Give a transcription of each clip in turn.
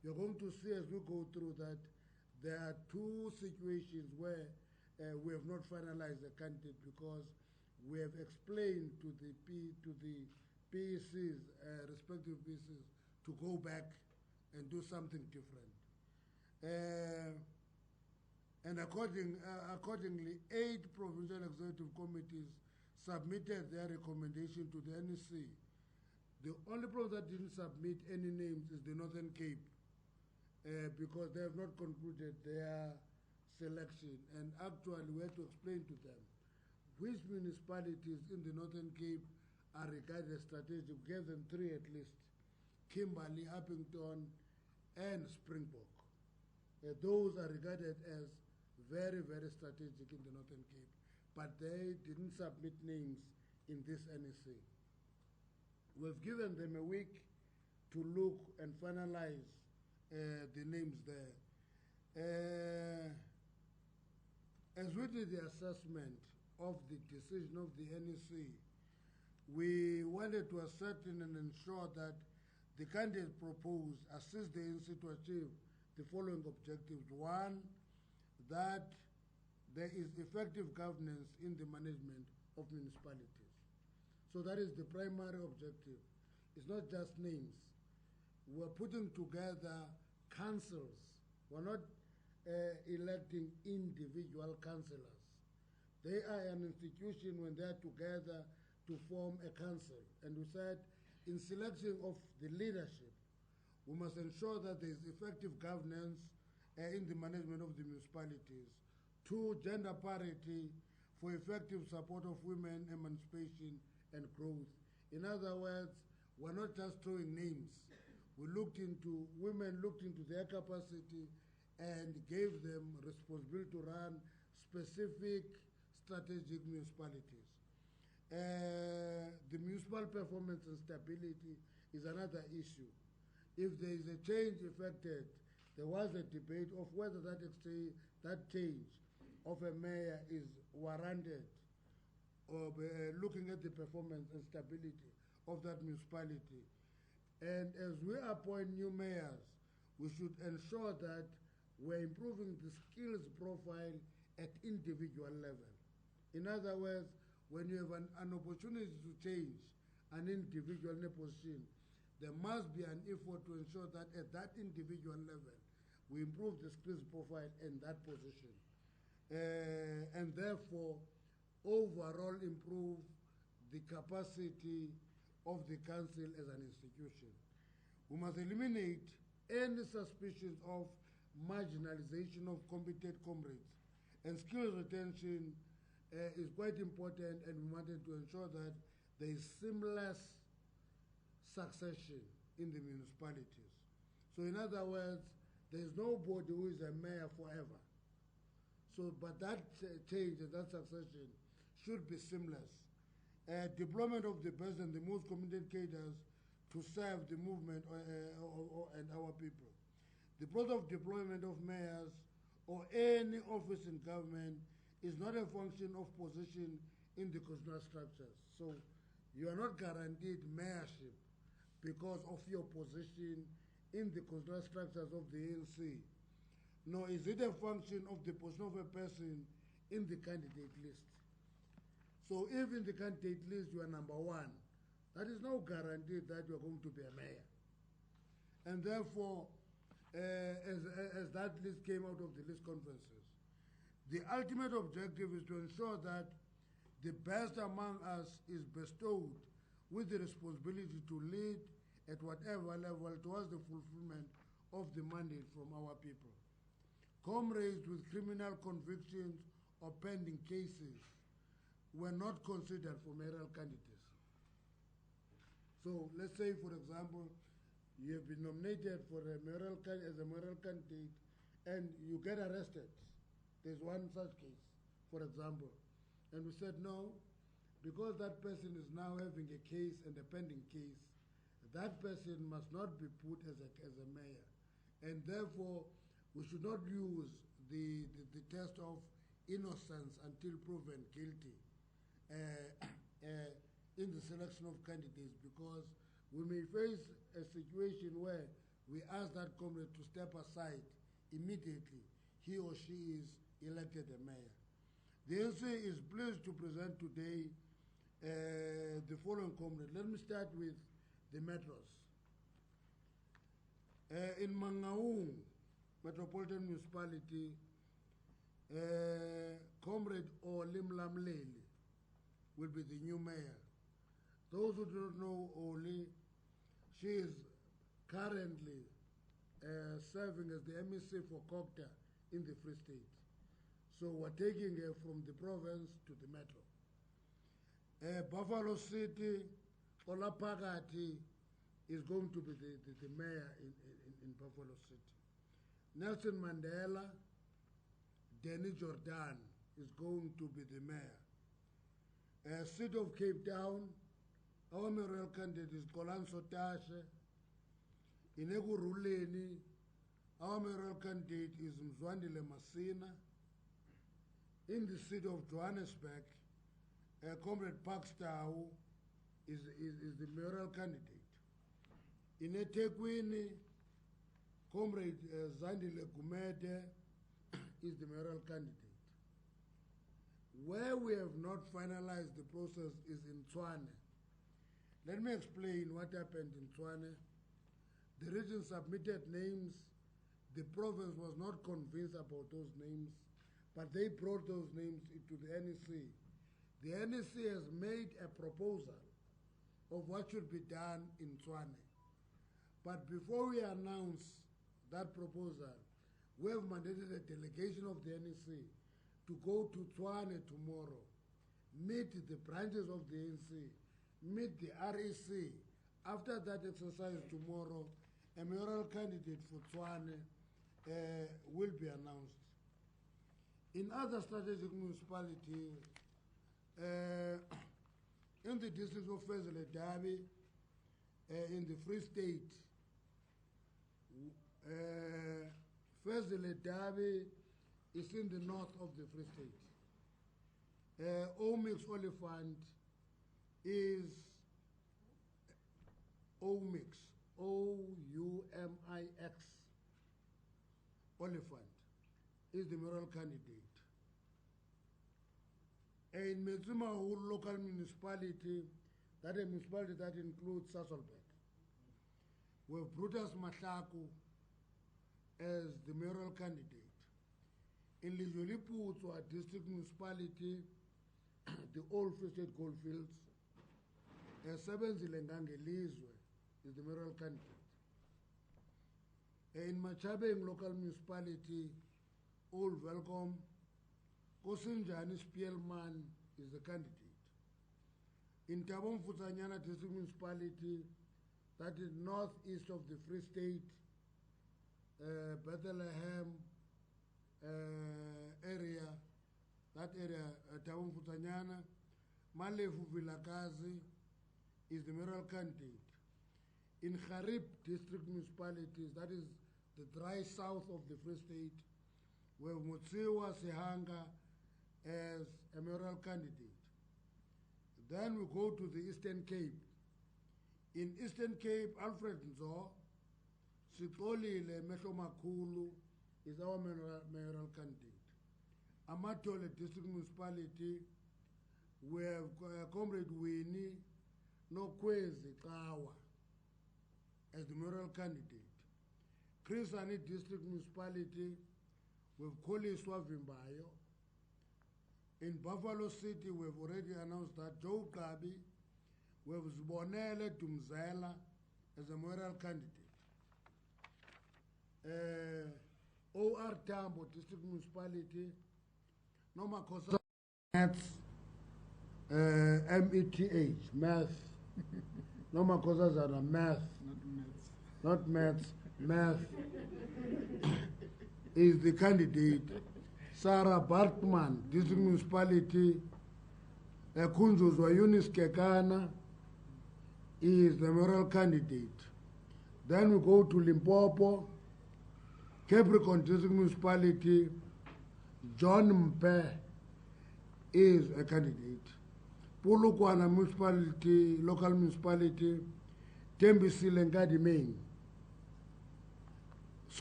You're going to see as we go through that there are two situations where we have not finalized the candidate because we have explained to the PECs, respective PECs, to go back and do something different. And accordingly, 8 provincial executive committees submitted their recommendation to the NEC. The only province that didn't submit any names is the Northern Cape, because they have not concluded their selection. And actually, we had to explain to them which municipalities in the Northern Cape are regarded as strategic. We gave them 3 at least: Kimberley, Uppington, and Springbok. Those are regarded as very, very strategic in the Northern Cape, but they didn't submit names in this NEC. We've given them a week to look and finalize the names there. As we did the assessment of the decision of the NEC, we wanted to ascertain and ensure that the candidate proposed assist the ANC to achieve the following objectives. 1, that there is effective governance in the management of municipalities. So that is the primary objective. It's not just names. We're putting together councils. We're not electing individual councillors. They are an institution when they're together to form a council. And we said in selection of the leadership, we must ensure that there is effective governance in the management of the municipalities. 2, gender parity for effective support of women emancipation and growth. In other words, we're not just throwing names. We looked into, women looked into their capacity and gave them responsibility to run specific strategic municipalities. The municipal performance and stability is another issue. If there is a change effected, there was a debate of whether that change of a mayor is warranted, or looking at the performance and stability of that municipality. And as we appoint new mayors, we should ensure that we're improving the skills profile at individual level. In other words, when you have an opportunity to change an individual in a position, there must be an effort to ensure that at that individual level, we improve the skills profile in that position. And therefore, overall improve the capacity of the council as an institution. We must eliminate any suspicions of marginalization of competent comrades. And skills retention is quite important, and we wanted to ensure that there is seamless succession in the municipalities. So in other words, there is nobody who is a mayor forever. So, but that change and that succession should be seamless. Deployment of the best and the most committed cadres to serve the movement and our people. The process of deployment of mayors or any office in government is not a function of position in the constitutional structures. So you are not guaranteed mayorship because of your position in the constitutional structures of the ANC. Nor is it a function of the position of a person in the candidate list. So if in the candidate list you are number 1, that is no guarantee that you are going to be a mayor. And therefore, as that list came out of the list conferences, the ultimate objective is to ensure that the best among us is bestowed with the responsibility to lead at whatever level towards the fulfillment of the mandate from our people. Comrades with criminal convictions or pending cases were not considered for mayoral candidacy. So let's say, for example, you have been nominated for a as a mayoral candidate and you get arrested. There's one such case, for example. And we said no, because that person is now having a case and a pending case, that person must not be put as a mayor. And therefore, we should not use the test of innocence until proven guilty in the selection of candidates, because we may face a situation where we ask that comrade to step aside immediately. He or she is elected a mayor. The ANC is pleased to present today the following comrade. Let me start with the metros. In Mangaung Metropolitan Municipality, Comrade Olim Lamleli will be the new mayor. Those who do not know Oli, she is currently serving as the MEC for Kokta in the Free State. So we're taking her from the province to the metro. Buffalo City, Olapagati is going to be the mayor in Buffalo City. Nelson Mandela, Denny Jordan is going to be the mayor. City of Cape Town, our mayoral candidate is Kolan Sotashe. In Eguruleni, our mayoral candidate is Mzwandile Masina. In the city of Johannesburg, Comrade Pakstau is the mayoral candidate. In eThekwini, Comrade Zandile Gumede is the mayoral candidate. Where we have not finalized the process is in Tshwane. Let me explain what happened in Tshwane. The region submitted names. The province was not convinced about those names, but they brought those names to the NEC. The NEC has made a proposal of what should be done in Tshwane. But before we announce that proposal, we have mandated a delegation of the NEC to go to Tshwane tomorrow, meet the branches of the ANC, meet the REC. After that exercise tomorrow, a mayoral candidate for Tshwane will be announced. In other strategic municipalities, in the district of Fezile Dabi, in the Free State, Fezile Dabi is in the north of the Free State. Omix Oliphant is Omix, O-U-M-I-X, Oliphant, is the mayoral candidate. In Medzimahulu local municipality, that is a municipality that includes Sasolburg, we have Brutus Mahlaku as the mayoral candidate. In Lijoliputswa district municipality, the old Free State goldfields, Sebenzile Ngangelizwe is the mayoral candidate. In Machabeng local municipality, Old Welcome, Kosinjani Spielman is the candidate. In Tabon Futsanyana district municipality, that is northeast of the Free State, Bethlehem area, that area, Tabon Futsanyana, Malefu Vilakazi is the mayoral candidate. In Kharib district municipalities, that is the dry south of the Free State, we have Mutsiwa Sihanga as a mayoral candidate. Then we go to the Eastern Cape. In Eastern Cape, Alfred Nzo, Sikolile Mehlo Makulu is our mayoral candidate. Amatole district municipality, we have Comrade Winnie Nokwezi Kawa as the mayoral candidate. Krisani district municipality, we have Koli Swavimbayo. In Buffalo City, we have already announced that Joe Kabi, we have Zbonele Dumzela as a mayoral candidate. OR Tambo district municipality, Noma Kosa Maths, METH, math. Noma Kosas are math. Not maths, math. Is the candidate. Sarah Bartman, district municipality, Kunjuzwa Yunis Kekana is the mayoral candidate. Then we go to Limpopo, Capricorn district municipality, John Mpe is a candidate. Pulukwana municipality, local municipality, Tembisi Lengadi Main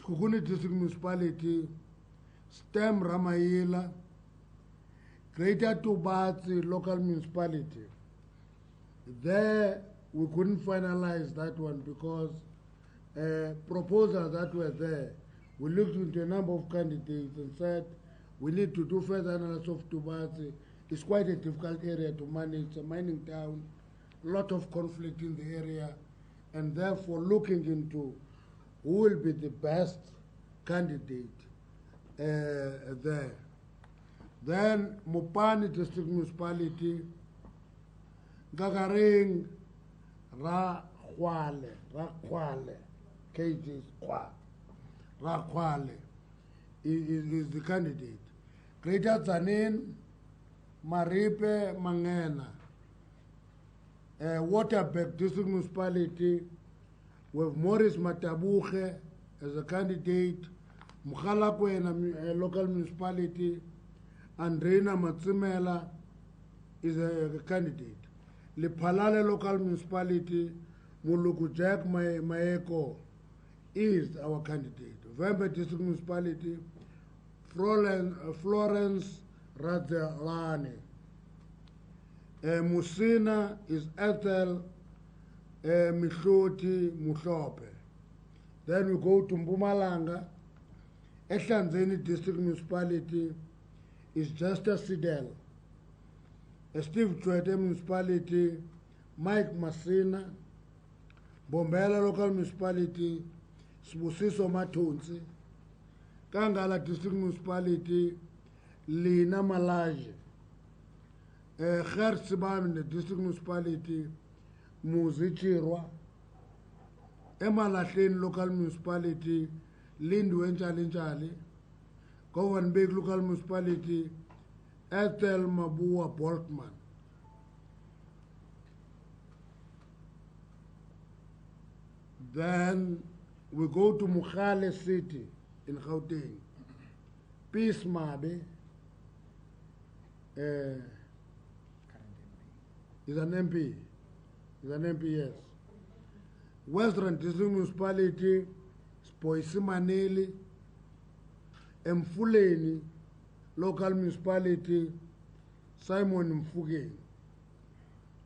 Sekhukhune District Municipality, Stem Ramayila, Greater Tubatsi Local Municipality. There we couldn't finalize that one because proposals that were there, we looked into a number of candidates and said we need to do further analysis of Tubatsi. It's quite a difficult area to manage, it's a mining town, a lot of conflict in the area, and therefore looking into who will be the best candidate there. Then Mopani District Municipality, Gagaring Rakwale, KG Rakwale is the candidate. Greater Tzanin, Maripe Mangena, Waterberg District Municipality, with Morris Matabuche as a candidate, Mukhalakwe local municipality, and Reina Matsimela is a candidate. Lipalale local municipality, Muluku Jack Maeko is our candidate. Vembe District Municipality, Florence Radzalane. Musina is Ethel Mihloti Muhlope. Then we go to Mpumalanga. Ehlanzeni District Municipality is Justice Sidel. Steve Chwete Municipality, Mike Masina. Bombela Local Municipality, Sbusiso Matunzi. Kangala District Municipality, Lina Malaje. Gertsibam District Municipality, Muzichirwa. Emalahleni Local Municipality, Lindu Enchalinchali. Govan Big Local Municipality, Ethel Mabua Boltman. Then we go to Mukhale City in Gauteng. Peace Mabe is an MP. Is an MP, yes. Western District Municipality, Spoisimaneli, Mfuleni, local municipality, Simon Mfuge.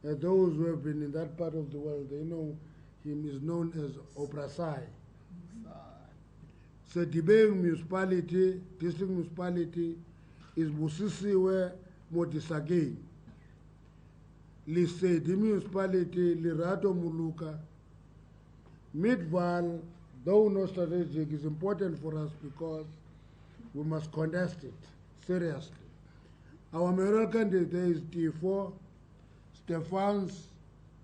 Those who have been in that part of the world, they know him is known as Oprasai. So Dibeng municipality, district municipality, is Busisiwe Motisage. Lisedi municipality, Lirato Muluka. Midval, though not strategic, is important for us because we must contest it seriously. Our mayoral candidate is T4, Stephans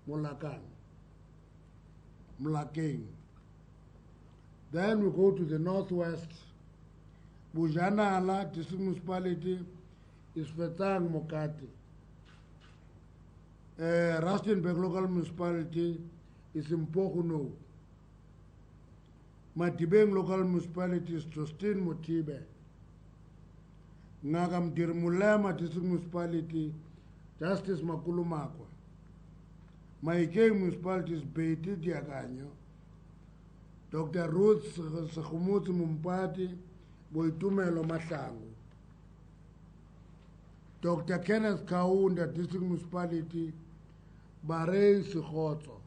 Mulakeng. Then we go to the northwest. Bujanala District Municipality is Fetang Mokati. Rustenburg Local Municipality is Mpokuno. Matibeng Local Municipality is Justin Motibe. Ngagam Dirmulema District Municipality, Justice Makulumakwa. Maikeng Municipality is Beiti Diaganyo. Dr. Ruth Sakhumuti Mumpati, Boitumelo Mashangu. Dr. Kenneth Kaunda District Municipality, Barei Sikhoto.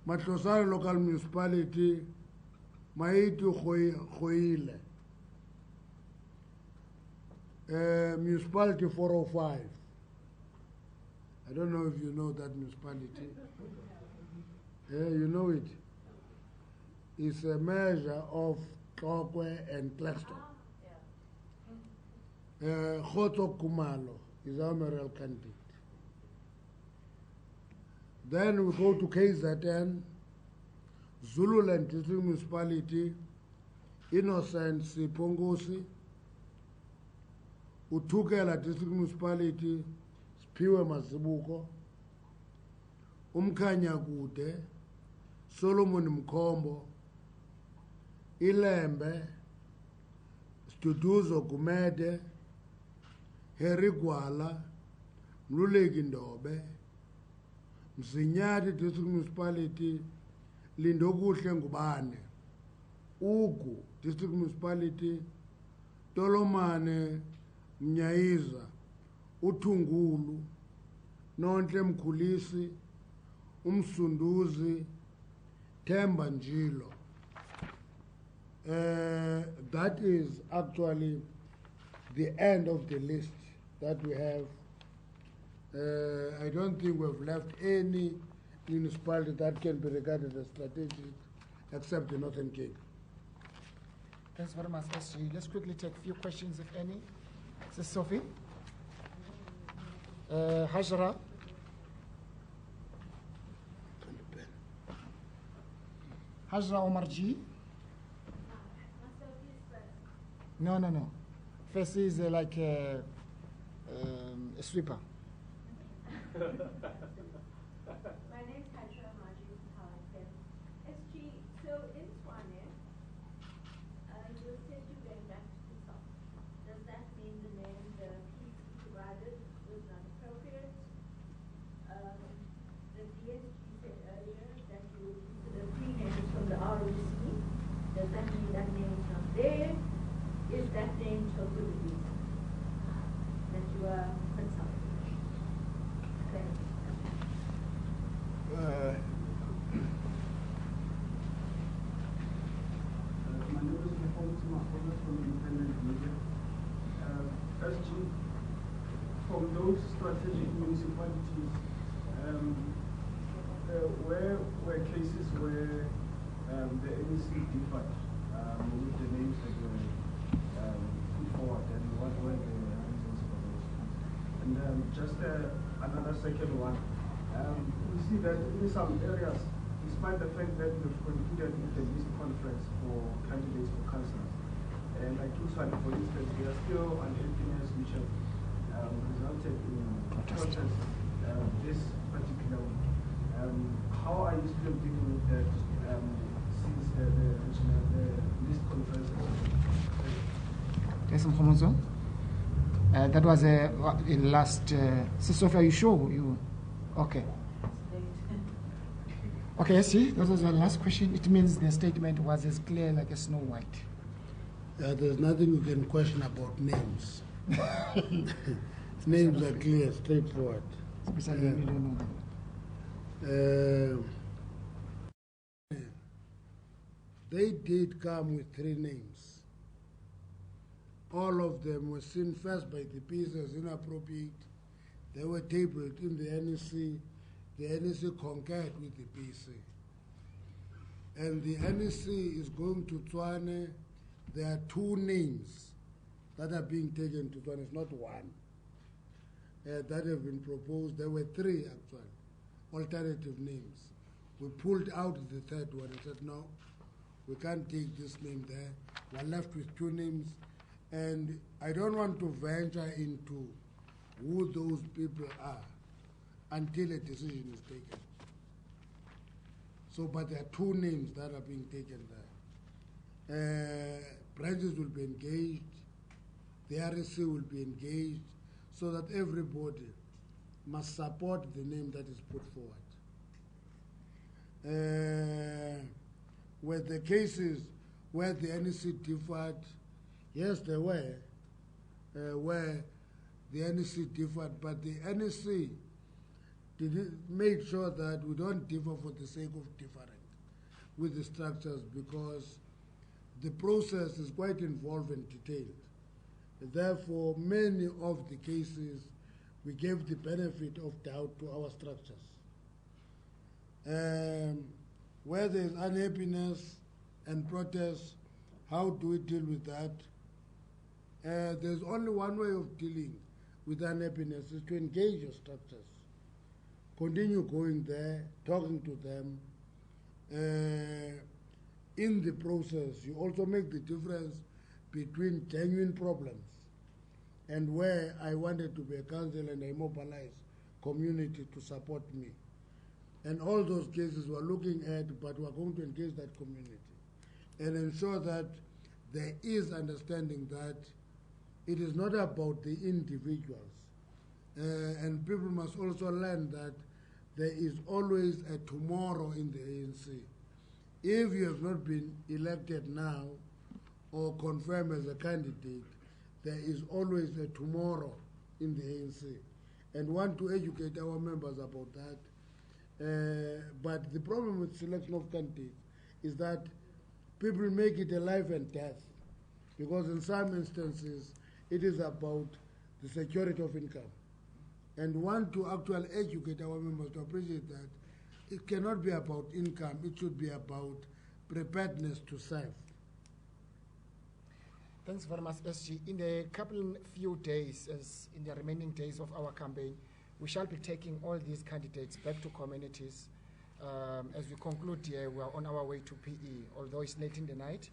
Matlosari Local Municipality, Maitu Khoile. Municipality 405. I don't know if you know that municipality. You know it. It's a measure of Tlokwe and Claxton. Khoto Kumalo is our mayoral candidate. Then we go to KZN, Zululand District Municipality, Innocent Sipongosi, Utukela District Municipality, Spiwe Masibuko, Umkhanya Kude, Solomon Mkombo, Ilembe, Studuzo Gumede, Heri Gwala, Mluleki Ndobe, Msinyati District Municipality, Lindokuhle Ngubane. Ugu, District Municipality, Tolomane, Mnyayiza, Utungulu, Nonhle Mkhulisi, Umsunduzi, Themba Njilo. That is actually the end of the list that we have. I don't think we've left any municipality that can be regarded as strategic except the Northern Cape. Thanks very much, SG. Let's quickly take a few questions, if any. This is Sophie. Hajra. Hajra Omar G. No. First is like a sweeper. My name is Hajra Omar G. SG, so in Swane, you said you went back to the south. Does that mean the name the PC provided was not appropriate? The DSG said earlier that you would consider three names from the ROC. Does that mean that name is not there? Is that name totally that you are consulting? My name is from Independent Media. SG, from those strategic municipalities, where were cases where the ANC differed with the names that were put forward, and what were the reasons for those? And just another second one. We see that in some areas, despite the fact that we've concluded with the list conference for candidates for councillors, and like Usman, for instance, there are still unhappiness which have resulted in protests this particular week. How are you still dealing with that since the list conference? Yes, that was in last. Sophia, are you sure? Okay. Okay, see, that was the last question. It means the statement was as clear like a Snow White. There's nothing you can question about names. Names are clear, straightforward. Especially when you don't know them. They did come with three names. All of them were seen first by the PC as inappropriate. They were tabled in the NEC. The NEC concurred with the PC. And the NEC is going to Tshwane. There are two names that are being taken to Tshwane. It's not one. That have been proposed. There were three, actually, alternative names. We pulled out the third one and said, no, we can't take this name there. We're left with two names. And I don't want to venture into who those people are until a decision is taken. So, but there are two names that are being taken there. Branches will be engaged, the RSC will be engaged, so that everybody must support the name that is put forward. Were the cases where the NEC differed? Yes, there were, where the NEC differed, but the NEC made sure that we don't differ for the sake of differing with the structures, because the process is quite involved and detailed. Therefore, many of the cases, we gave the benefit of doubt to our structures. Where there is unhappiness and protest, how do we deal with that? There's only one way of dealing with unhappiness, is to engage your structures. Continue going there, talking to them. In the process, you also make the difference between genuine problems and where I wanted to be a council and I mobilized community to support me. And all those cases we're looking at, but we're going to engage that community and ensure that there is understanding that it is not about the individuals. And people must also learn that there is always a tomorrow in the ANC. if you have not been elected now or confirmed as a candidate, there is always a tomorrow in the ANC, and want to educate our members about that. But the problem with selection of candidates is that people make it a life and death, because in some instances it is about the security of income, and want to actually educate our members to appreciate that it cannot be about income, it should be about preparedness to serve. Thanks very much, SG. In the few days, as in the remaining days of our campaign, we shall be taking all these candidates back to communities. As we conclude here, we are on our way to PE, although it's late in the night,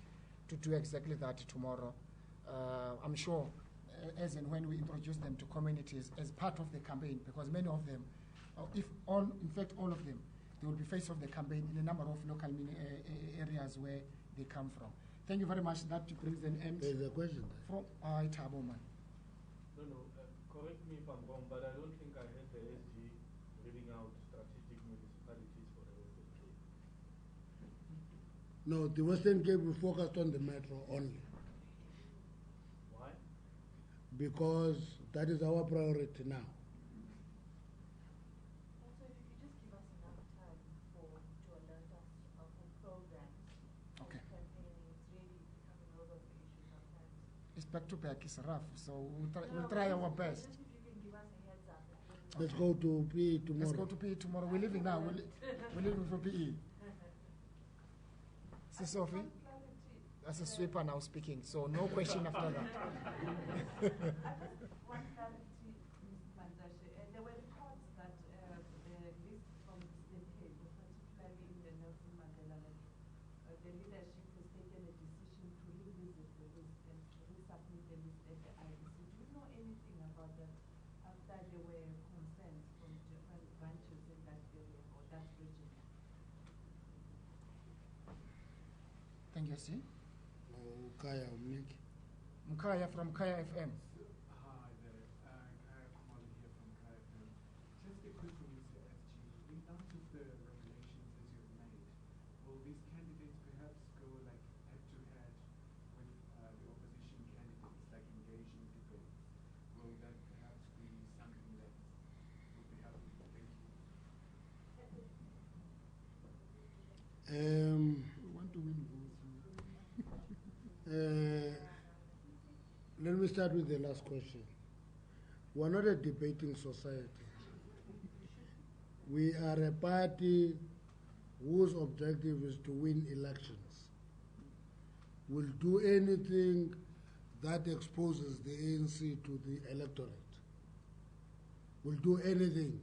to do exactly that tomorrow. I'm sure, as and when we introduce them to communities as part of the campaign, because many of them, in fact all of them, they will be face of the campaign in a number of local areas where they come from. Thank you very much. That brings an end. There's a question there. From Taboman. No, correct me if I'm wrong, but I don't think I heard the SG reading out strategic municipalities for the Western Cape. No, the Western Cape, we focused on the metro only, Why? because that is our priority now. Also, if you could just give us enough time to alert us of the programs. Okay. Campaigning is really becoming over the issue sometimes. It's back to back. It's rough, so we'll try our best. Just if you can give us a heads up. Let's go to PE tomorrow. Let's go to PE tomorrow. We're leaving now. We're leaving for PE. See, Sophie? That's a sweeper now speaking, so no question after that. I just want clarity, Ms. Mantashe. There were reports that the list from the state Cape, particularly in the Nelson Mandela list, the leadership has taken a decision to revisit the list and to resubmit the list at the IBC. Do you know anything about that after there were concerns from different branches in that area or that region? Thank you, see. Kaya Umniki. Mkaya from Kaya FM. Hi there, Kaya Kumali here from Kaya FM. Just a quick one, Mr. SG. In terms of the revelations that you've made, will these candidates perhaps go like head-to-head with the opposition candidates, like engaging debates? Will that perhaps be something that would be helpful? Thank you. We want to win votes. Let me start with the last question. We're not a debating society. We are a party whose objective is to win elections. We'll do anything that exposes the ANC to the electorate. We'll do anything.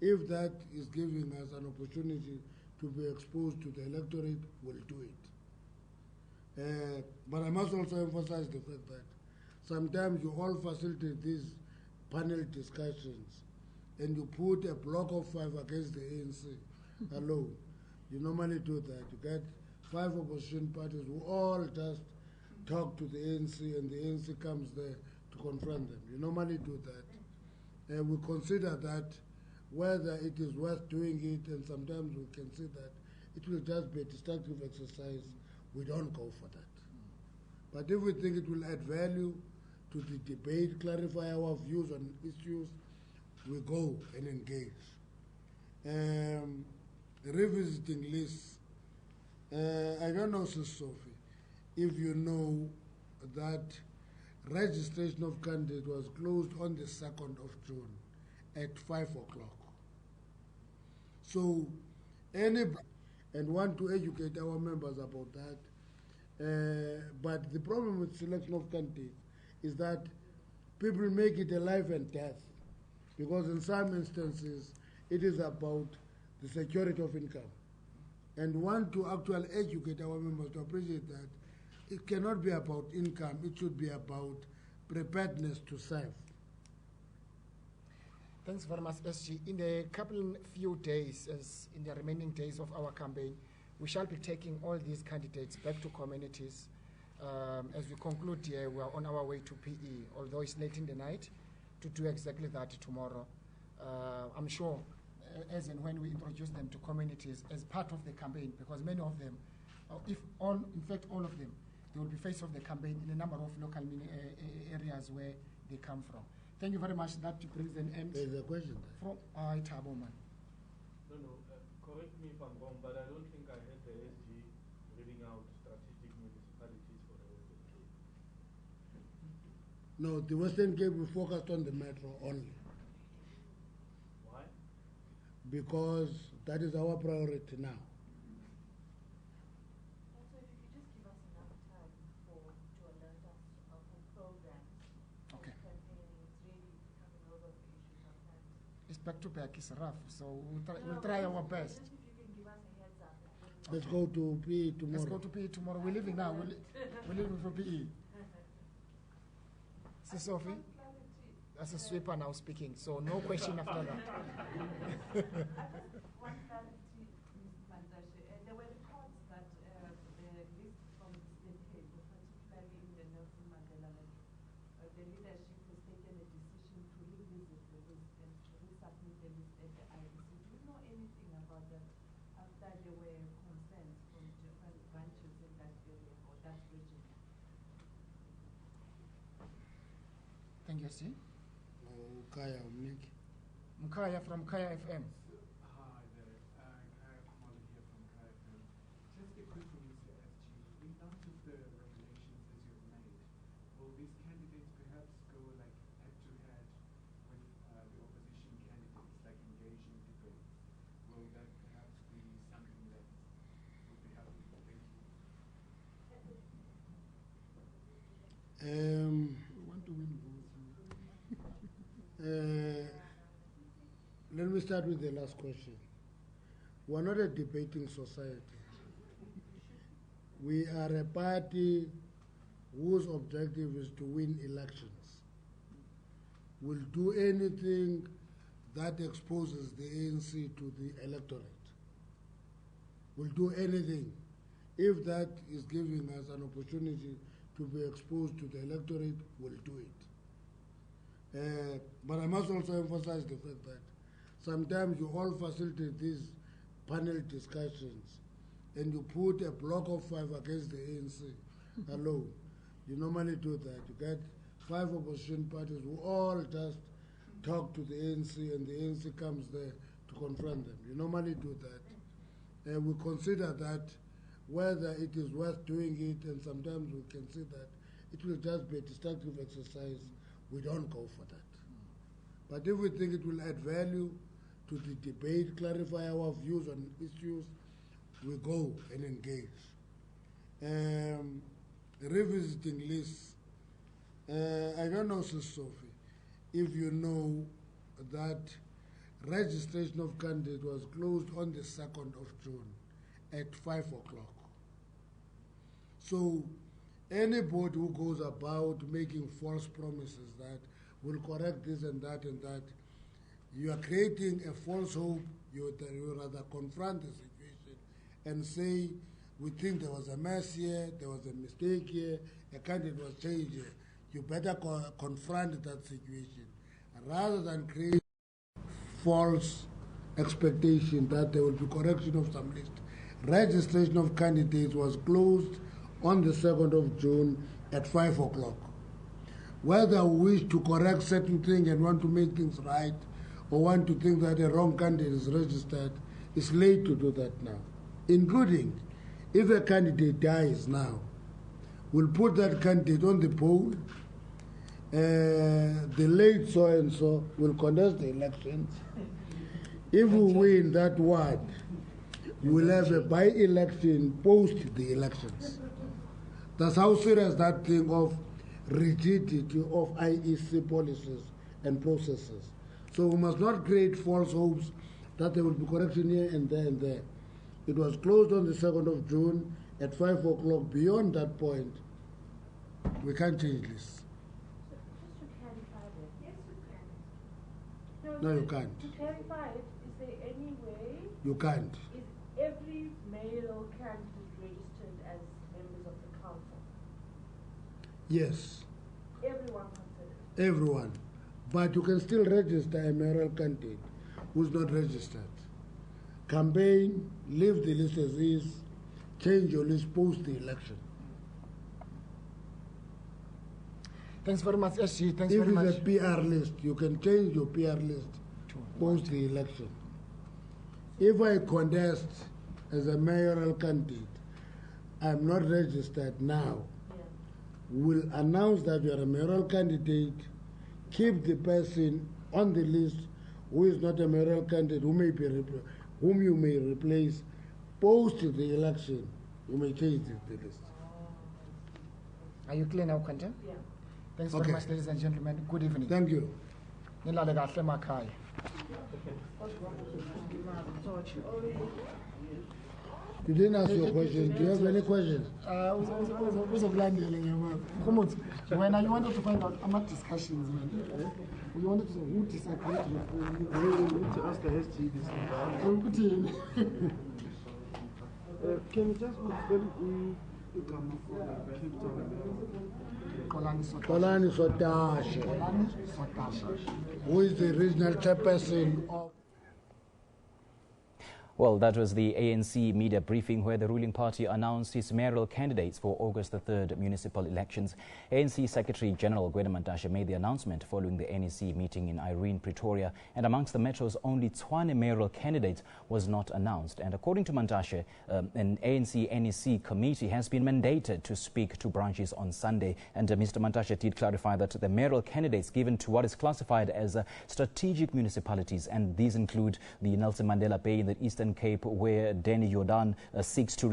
If that is giving us an opportunity to be exposed to the electorate, we'll do it. But I must also emphasize the fact that sometimes you all facilitate these panel discussions and you put a block of 5 against the ANC alone. You normally do that. You get 5 opposition parties who all just talk to the ANC and the ANC comes there to confront them. You normally do that. And we consider that whether it is worth doing it, and sometimes we can see that it will just be a destructive exercise. We don't go for that. But if we think it will add value to the debate, clarify our views on issues, we go and engage. Revisiting lists, I don't know, Sis Sophie, if you know that registration of candidates was closed on the 2nd of June at 5 o'clock. So, and want to educate our members about that. But the problem with selection of candidates is that people make it a life and death, because in some instances it is about the security of income, and want to actually educate our members to appreciate that it cannot be about income, it should be about preparedness to serve. Thanks very much, SG. In the few days, as in the remaining days of our campaign, we shall be taking all these candidates back to communities. As we conclude here, we are on our way to PE, although it's late in the night, to do exactly that tomorrow. I'm sure, as and when we introduce them to communities as part of the campaign, because many of them, if all, in fact, all of them, they will be face of the campaign in a number of local areas where they come from. Thank you very much. That brings an end. There's a question there. From Tabo man. No, correct me if I'm wrong, but I don't think I heard the SG reading out strategic municipalities for the Western Cape. No, the Western Cape, we focused on the metro only Why? because that is our priority now. Also, if you could just give us enough time to alert us of the programs. Okay. Campaigning, it's really becoming over the issue sometimes. It's back to back. It's rough. So we'll try our best. Just if you can give us a heads up. Let's go to PE tomorrow. Let's go to PE tomorrow. We're leaving now. We're leaving for PE. See, Sophie? That's a sweeper now speaking, so no question after that. One clarity, Ms. Mantashe. There were reports that the list from the state table, particularly in the Nelson Mandela Metro, the leadership has taken a decision to revisit the list and to resubmit the list at the IEC. Do you know anything about that after there were concerns from different branches in that area or that region? Thank you, see. Kaya Umnik. Mkaya from Kaya FM. Hi there, Kaya Kumalo here from Kaya FM. Just a quick one, Mr. SG. In terms of the regulations as you've made, will these candidates perhaps go like head to head with the opposition candidates, like engaging debates? Will that perhaps be something that would be happening? Thank you. We want to win votes. Let me start with the last question. We're not a debating society. We are a party whose objective is to win elections. We'll do anything that exposes the ANC to the electorate. We'll do anything if that is giving us an opportunity to be exposed to the electorate, we'll do it. But I must also emphasize the fact that sometimes you all facilitate these panel discussions and you put a block of 5 against the ANC alone. You normally do that. You get 5 opposition parties who all just talk to the ANC and the ANC comes there to confront them. You normally do that. And we consider that whether it is worth doing it, and sometimes we can see that it will just be a destructive exercise. We don't go for that. But if we think it will add value to the debate, clarify our views on issues, we go and engage. Revisiting lists, I don't know, Sis Sophie, if you know that registration of candidates was closed on the 2nd of June at 5 o'clock. So anybody who goes about making false promises that will correct this and that, you are creating a false hope. You rather confront the situation and say, we think there was a mess here, there was a mistake here, a candidate was changed here. You better confront that situation rather than create false expectation that there will be correction of some list. Registration of candidates was closed on the 2nd of June at 5 o'clock. Whether we wish to correct certain things and want to make things right, or want to think that a wrong candidate is registered, it's late to do that now. Including, if a candidate dies now, we'll put that candidate on the poll, the late so-and-so will contest the elections. If we win that ward, we'll have a by-election post the elections. That's how serious that thing of rigidity of IEC policies and processes. So we must not create false hopes that there will be correction here and there and there. It was closed on the 2nd of June at 5 o'clock. Beyond that point, we can't change this. So just to clarify that, yes, you can. No, you can't. To clarify it, is there any way? You can't. Is every mayoral candidate registered as members of the council? Yes, Everyone considered? everyone. But you can still register a mayoral candidate who's not registered. Campaign, leave the list as is, change your list post the election. Thanks very much, SG. Thanks If very much. it's a PR list, you can change your PR list post the election. If I contest as a mayoral candidate, I'm not registered now. Will announce that you are a mayoral candidate, keep the person on the list who is not a mayoral candidate, whom you may replace, post the election, you may change the list. Are you clear now, Quentin? Yeah. Thanks very much, ladies and gentlemen. Good evening. Thank you. Nilale kahle emakhaya. You didn't ask your question. Do you have any questions? Uzokulandela ngiyabona. Khumuthi, wena you wanted to find out ama discussions man. You wanted to say who disagreed with We need to ask the SG this thing. Ukuthini? Can you just confirm igama for Cape Town? Xolani Sotashe, who is the regional chairperson of. Well, that was the ANC media briefing where the ruling party announced its mayoral candidates for August the 3rd municipal elections. ANC Secretary General Gwede Mantashe made the announcement following the NEC meeting in Irene, Pretoria, and amongst the metro's only Tshwane mayoral candidate was not announced. And according to Mantashe, an ANC NEC committee has been mandated to speak to branches on Sunday. And Mr. Mantashe did clarify that the mayoral candidates given to what is classified as strategic municipalities, and these include the Nelson Mandela Bay in the Eastern Cape, where Danny Jordan seeks to